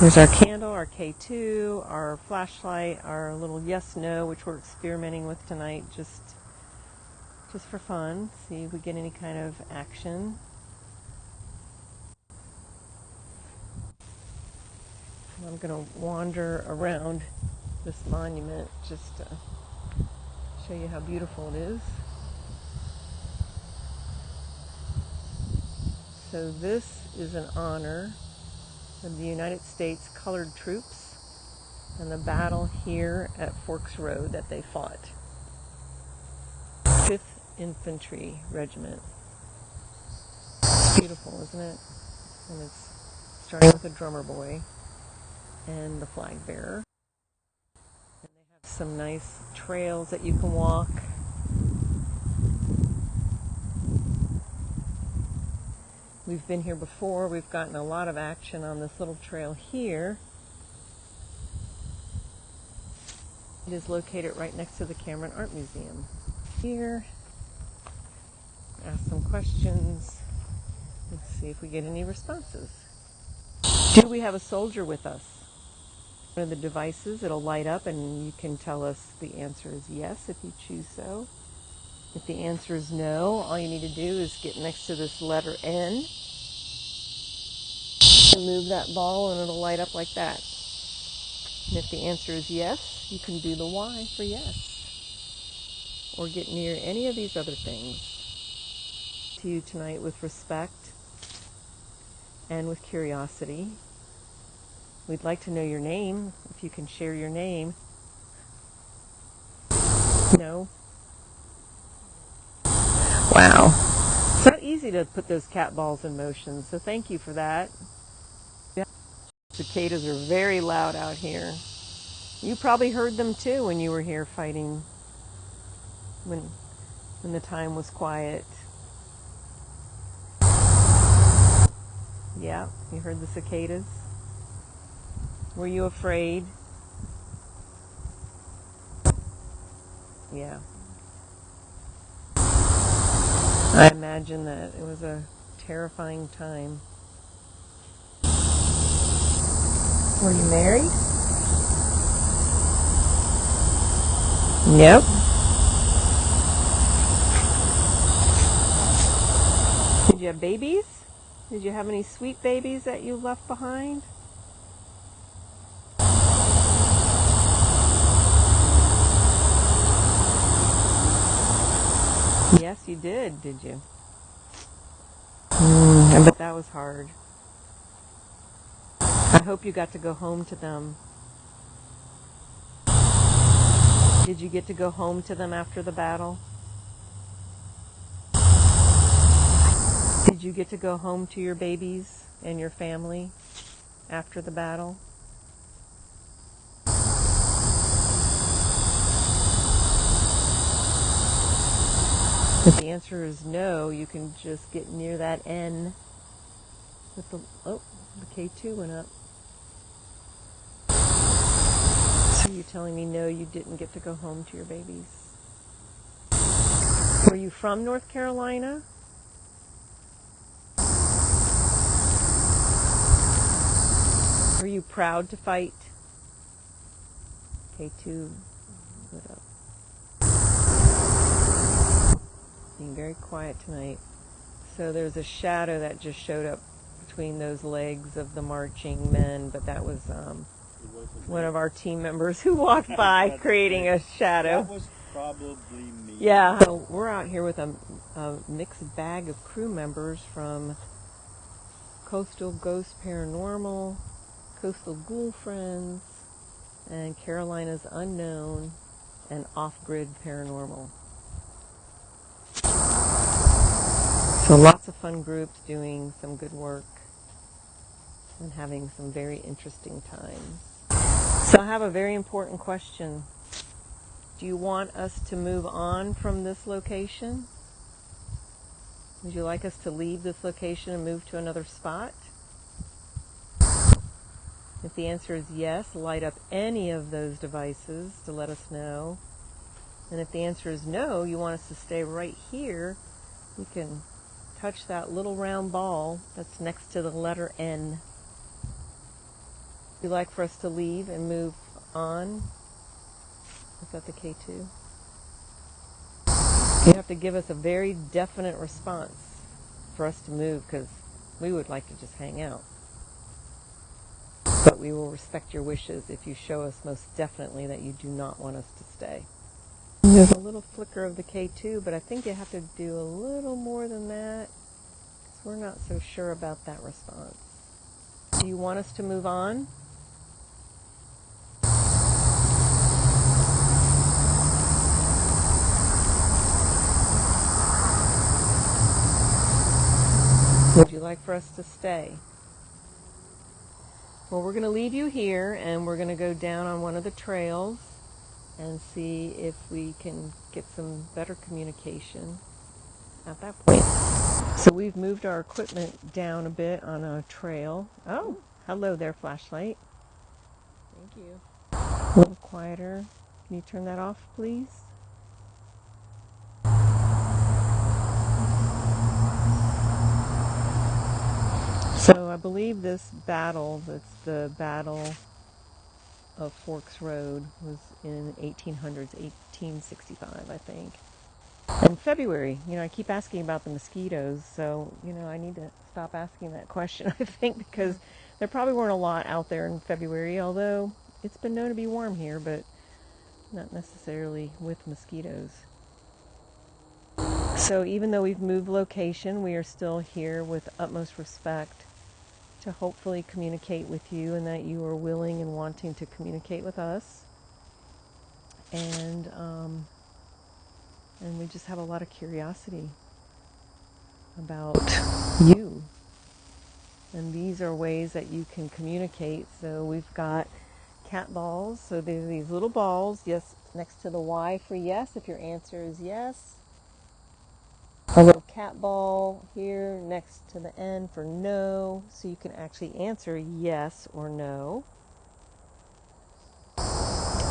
Here's our candle, our K2, our flashlight, our little yes/no, which we're experimenting with tonight, just for fun. See if we get any kind of action. I'm going to wander around this monument just to show you how beautiful it is. So this is in honor of the United States colored troops and the battle here at Forks Road that they fought. 5th Infantry Regiment. It's beautiful, isn't it? And it's starting with a drummer boy and the flag bearer. And they have some nice trails that you can walk. We've been here before. We've gotten a lot of action on this little trail here. It is located right next to the Cameron Art Museum. Here, ask some questions. Let's see if we get any responses. Do we have a soldier with us? One of the devices, it'll light up and you can tell us the answer is yes if you choose so. If the answer is no, all you need to do is get next to this letter N and move that ball and it'll light up like that. And if the answer is yes, you can do the Y for yes. Or get near any of these other things. To you tonight with respect and with curiosity. We'd like to know your name, if you can share your name. No? Wow. It's not easy to put those cat balls in motion, so thank you for that. Cicadas are very loud out here. You probably heard them too when you were here fighting, when the time was quiet. Yeah, you heard the cicadas? Were you afraid? Yeah. I imagine that it was a terrifying time. Were you married? Yep. Did you have babies? Did you have any sweet babies that you left behind? Yes, you did you? I bet that was hard. I hope you got to go home to them. Did you get to go home to them after the battle? Did you get to go home to your babies and your family after the battle? If the answer is no, you can just get near that N with the K2 went up. So you're telling me no, you didn't get to go home to your babies. Were you from North Carolina? Were you proud to fight? K2 went up. Being very quiet tonight. So there's a shadow that just showed up between those legs of the marching men, but that was one of our team members who walked by creating a shadow. That was probably me. Yeah. So we're out here with a mixed bag of crew members from Coastal Ghost Paranormal, Coastal Ghoul Friends, and Carolina's Unknown, and Off-Grid Paranormal. So lots of fun groups doing some good work and having some very interesting times. So I have a very important question. Do you want us to move on from this location? Would you like us to leave this location and move to another spot? If the answer is yes, light up any of those devices to let us know. And if the answer is no, you want us to stay right here, you can touch that little round ball that's next to the letter N. Would you like for us to leave and move on? Is that the K2? You have to give us a very definite response for us to move, because we would like to just hang out. But we will respect your wishes if you show us most definitely that you do not want us to stay. There's a little flicker of the K2, but I think you have to do a little more than that, because we're not so sure about that response. Do you want us to move on? Would you like for us to stay? Well, we're going to leave you here, and we're going to go down on one of the trails and see if we can get some better communication at that point. So we've moved our equipment down a bit on a trail. Oh, hello there, flashlight. Thank you. A little quieter. Can you turn that off, please? So I believe this battle, that's the Battle of Forks Road, was in 1800s, 1865, I think. In February, I keep asking about the mosquitoes, so, I need to stop asking that question, I think, because there probably weren't a lot out there in February, although it's been known to be warm here, but not necessarily with mosquitoes. So even though we've moved location, we are still here with utmost respect to hopefully communicate with you, and that you are willing and wanting to communicate with us. And we just have a lot of curiosity about you. And these are ways that you can communicate. So we've got cat balls. So there's these little balls, yes, next to the Y for yes, if your answer is yes. A little cat ball here next to the N for no, so you can actually answer yes or no.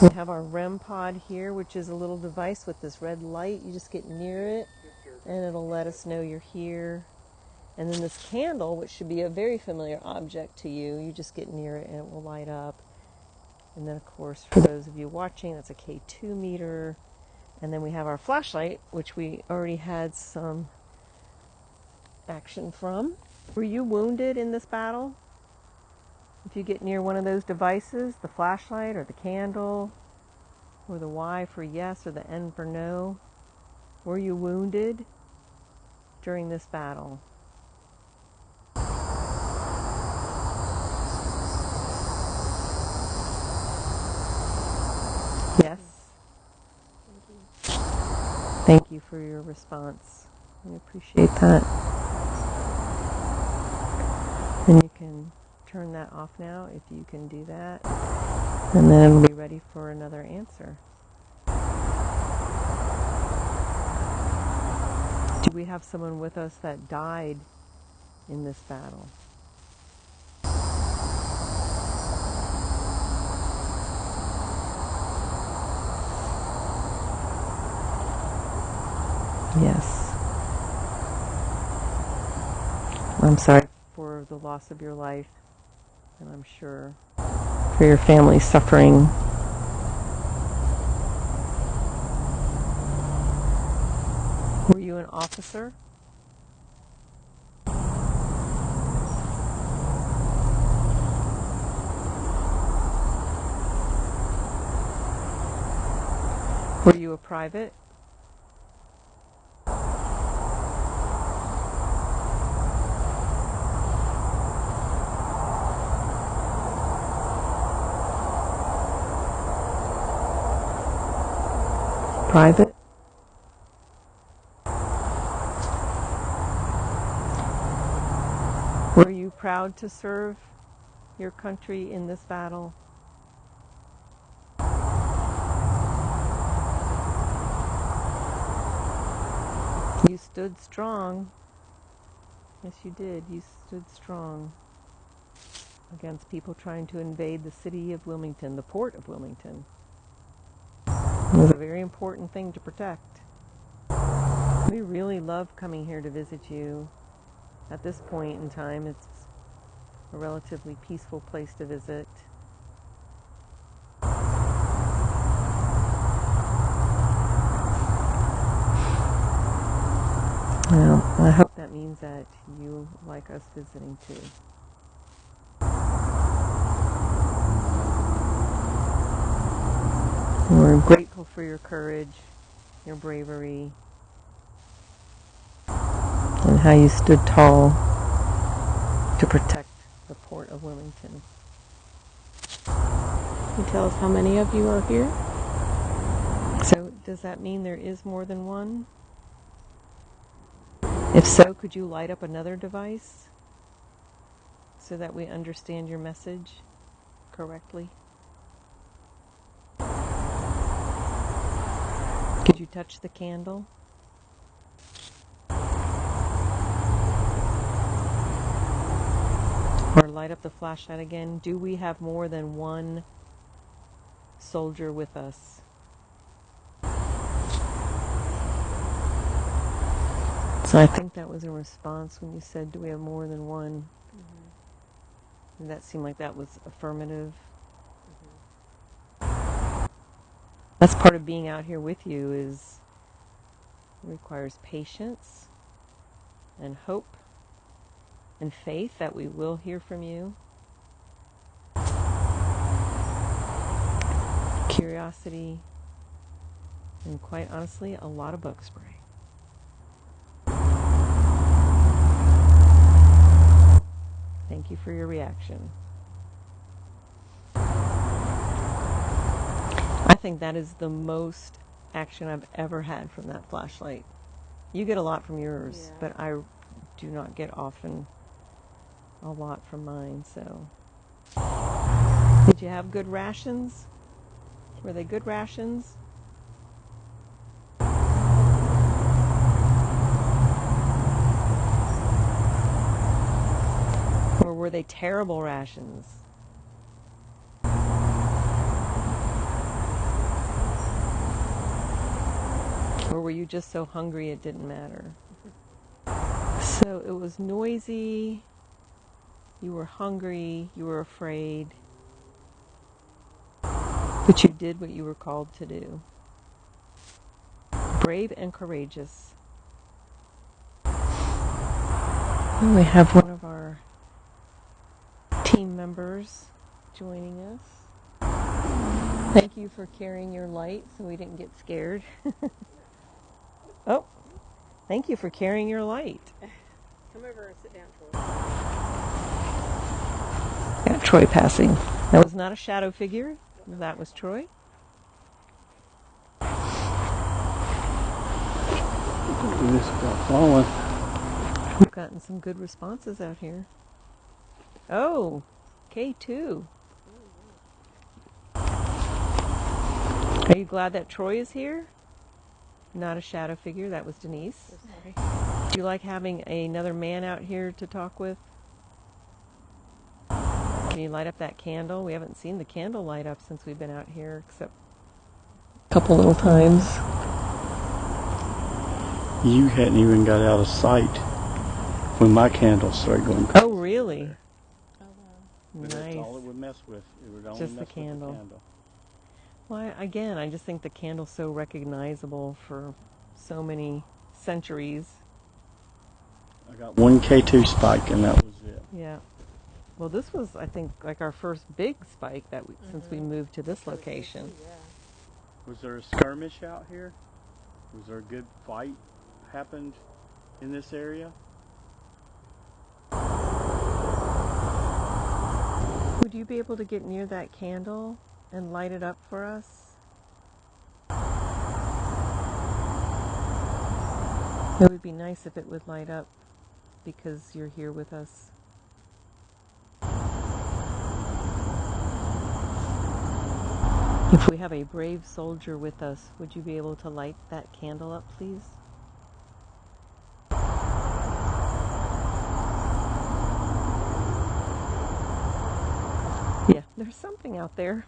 We have our REM pod here, which is a little device with this red light. You just get near it, and it'll let us know you're here. And then this candle, which should be a very familiar object to you, you just get near it and it will light up. And then, of course, for those of you watching, that's a K2 meter. And then we have our flashlight, which we already had some action from. Were you wounded in this battle? If you get near one of those devices, the flashlight or the candle, or the Y for yes or the N for no, were you wounded during this battle? Yes? Thank you for your response. We appreciate that. And you can turn that off now if you can do that. And then be ready for another answer. Do we have someone with us that died in this battle? Yes. I'm sorry for the loss of your life, and I'm sure for your family's suffering. Were you an officer? Were you a private? Private? Were you proud to serve your country in this battle? You stood strong. Yes, you did. You stood strong against people trying to invade the city of Wilmington, the port of Wilmington. It was a very important thing to protect. We really love coming here to visit you. At this point in time, it's a relatively peaceful place to visit. Well, I hope that means that you like us visiting too. We're grateful for your courage, your bravery, and how you stood tall to protect the port of Wilmington. Can you tell us how many of you are here? So, does that mean there is more than one? If so, could you light up another device so that we understand your message correctly? Could you touch the candle? Or light up the flashlight again? Do we have more than one soldier with us? So I think that was a response when you said, do we have more than one? And that seemed like that was affirmative. That's part of being out here with you, is it requires patience and hope and faith that we will hear from you. Curiosity, and quite honestly, a lot of bug spray. Thank you for your reaction. I think that is the most action I've ever had from that flashlight. You get a lot from yours, but I do not get often a lot from mine, so. Did you have good rations? Were they good rations? Or were they terrible rations? Or were you just so hungry it didn't matter? So it was noisy, you were hungry, you were afraid, but you did what you were called to do. Brave and courageous. And we have one of our team members joining us. Thank you for carrying your light so we didn't get scared. Oh, thank you for carrying your light. Come over and sit down, Troy. Got Troy passing. That was not a shadow figure. That was Troy. This got falling. We've gotten some good responses out here. Oh, K2. Are you glad that Troy is here? Not a shadow figure. That was Denise. Do you like having another man out here to talk with? Can you light up that candle? We haven't seen the candle light up since we've been out here, except a couple little times. You hadn't even got out of sight when my candles started going crazy. Oh, really? Oh, wow. But Nice. that's all it would mess with. It would only Just mess the candle. with the candle. Well, again, I just think the candle's so recognizable for so many centuries. I got one K2 spike and that was it. Yeah. Well, this was, I think, like our first big spike that since we moved to this location. Was there a skirmish out here? Was there a good fight happened in this area? Would you be able to get near that candle and light it up for us? It would be nice if it would light up because you're here with us. If we have a brave soldier with us, would you be able to light that candle up, please? Yeah, there's something out there.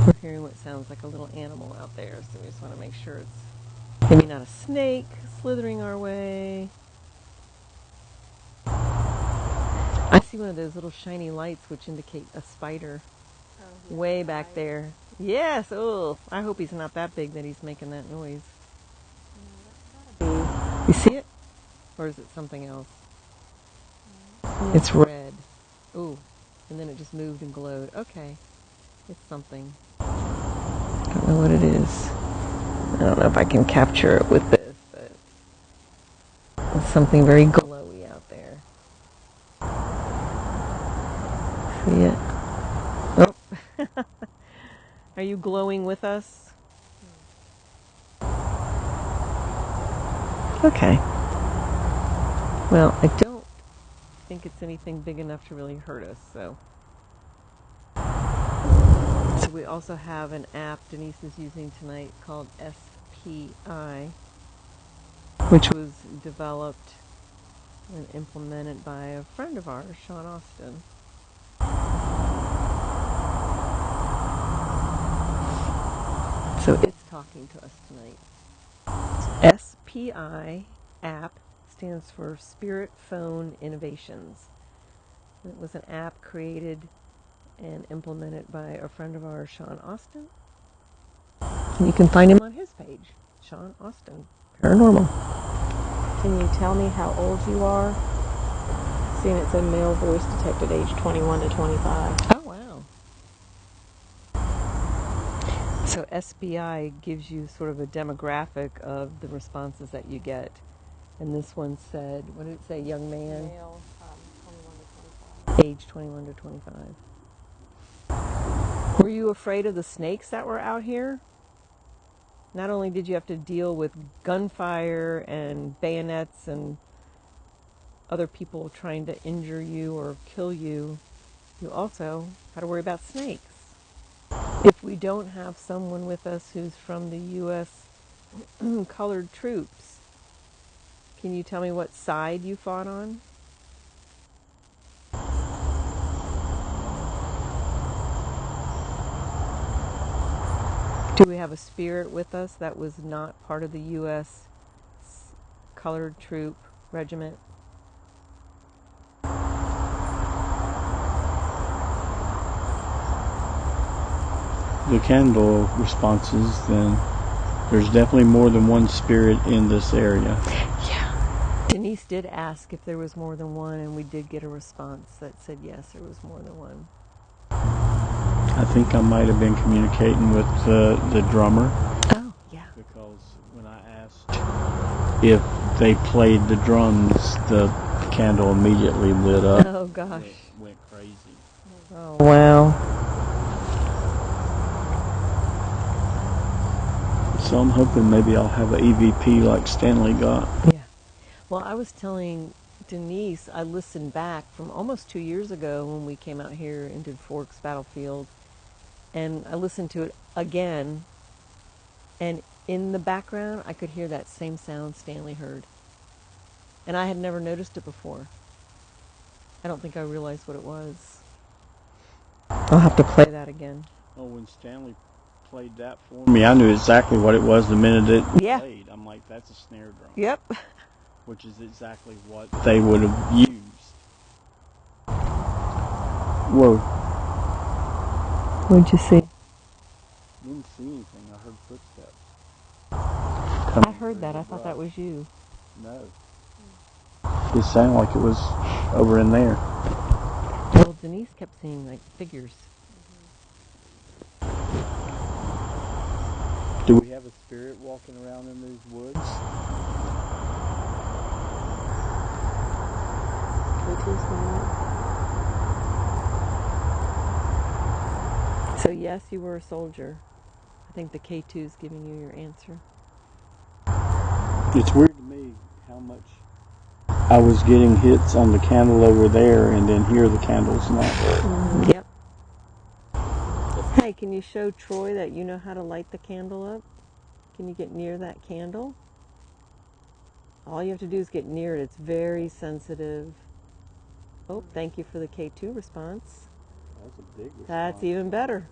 We're hearing what sounds like a little animal out there, so we just want to make sure it's maybe not a snake slithering our way. I see one of those little shiny lights which indicate a spider Oh, yeah, way back right. there. Yes, oh, I hope he's not that big that he's making that noise. No, that's gotta You see it? Or is it something else? be. It's red. Ooh, and then it just moved and glowed. Okay, it's something. Don't know what it is. I don't know if I can capture it with this, but it's something very glowy out there. See it? Oh. Are you glowing with us? Okay. Well, I don't think it's anything big enough to really hurt us, so. So we also have an app Denise is using tonight called SPI, which was developed and implemented by a friend of ours, Sean Austin. So it's talking to us tonight. SPI app stands for Spirit Phone Innovations. It was an app created and implemented by a friend of ours, Sean Austin. And you can find him on his page, Sean Austin Paranormal. Can you tell me how old you are? Seeing it said male voice detected age 21 to 25. Oh, wow. So SBI gives you sort of a demographic of the responses that you get. And this one said, what did it say, young man? Male, 21 to 25. Age 21 to 25. Were you afraid of the snakes that were out here? Not only did you have to deal with gunfire and bayonets and other people trying to injure you or kill you, you also had to worry about snakes. If we don't have someone with us who's from the U.S. colored troops, can you tell me what side you fought on? Do we have a spirit with us that was not part of the U.S. colored troop regiment? The candle responses, then there's definitely more than one spirit in this area. Yeah. Denise did ask if there was more than one, and we did get a response that said yes, there was more than one. I think I might have been communicating with the drummer. Oh, yeah. Because when I asked if they played the drums, the candle immediately lit up. Oh, gosh. It went crazy. Oh, wow. So I'm hoping maybe I'll have an EVP like Stanley got. Yeah. Well, I was telling Denise, I listened back from almost 2 years ago when we came out here and did Forks Battlefield, and I listened to it again, and in the background, I could hear that same sound Stanley heard. And I had never noticed it before. I don't think I realized what it was. I'll have to play that again. Oh, when Stanley played that for me, I knew exactly what it was the minute it played. I'm like, that's a snare drum. Yep. Which is exactly what they would have used. Whoa. What'd you see? Didn't see anything. I heard footsteps. I heard that. I thought that was you. No. It sounded like it was over in there. Well, Denise kept seeing like figures. Do we have a spirit walking around in these woods? So yes, you were a soldier. I think the K2 is giving you your answer. It's weird to me how much I was getting hits on the candle over there, and then here the candle's not. Yep. Hey, can you show Troy that you know how to light the candle up? Can you get near that candle? All you have to do is get near it. It's very sensitive. Oh, thank you for the K2 response. That's a big response. That's even better.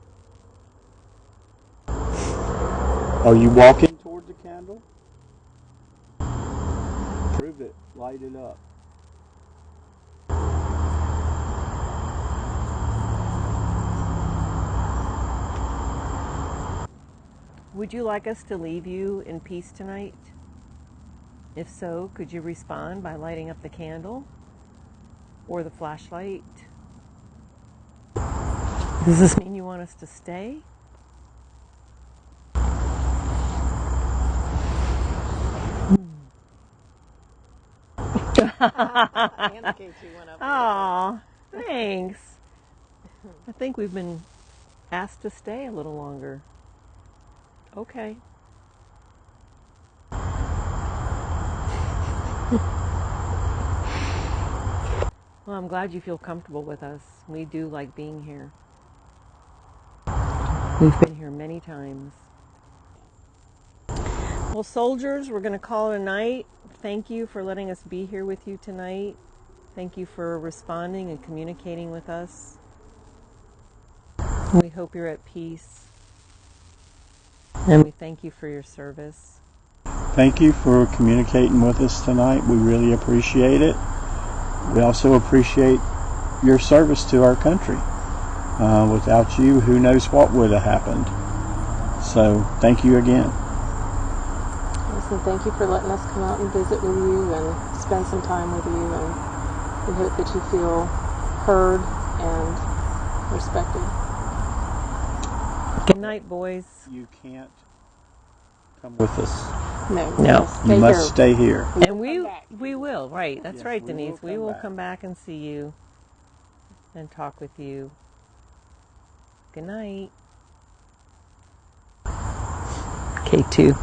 Are you walking toward the candle? Prove it. Light it up. Would you like us to leave you in peace tonight? If so, could you respond by lighting up the candle or the flashlight? Does this mean you want us to stay? Aw, thanks. I think we've been asked to stay a little longer. Okay. Well, I'm glad you feel comfortable with us. We do like being here. We've been here many times. Well, soldiers, we're going to call it a night. Thank you for letting us be here with you tonight. Thank you for responding and communicating with us. We hope you're at peace. And we thank you for your service. Thank you for communicating with us tonight. We really appreciate it. We also appreciate your service to our country. Without you, who knows what would have happened. So, thank you again. Listen, thank you for letting us come out and visit with you and spend some time with you, and we hope that you feel heard and respected. Good night, boys. You can't come with us. No. You must stay here. And we will, right. That's Yes, right, we Denise. will We will come come back and see you and talk with you. Good night. K2.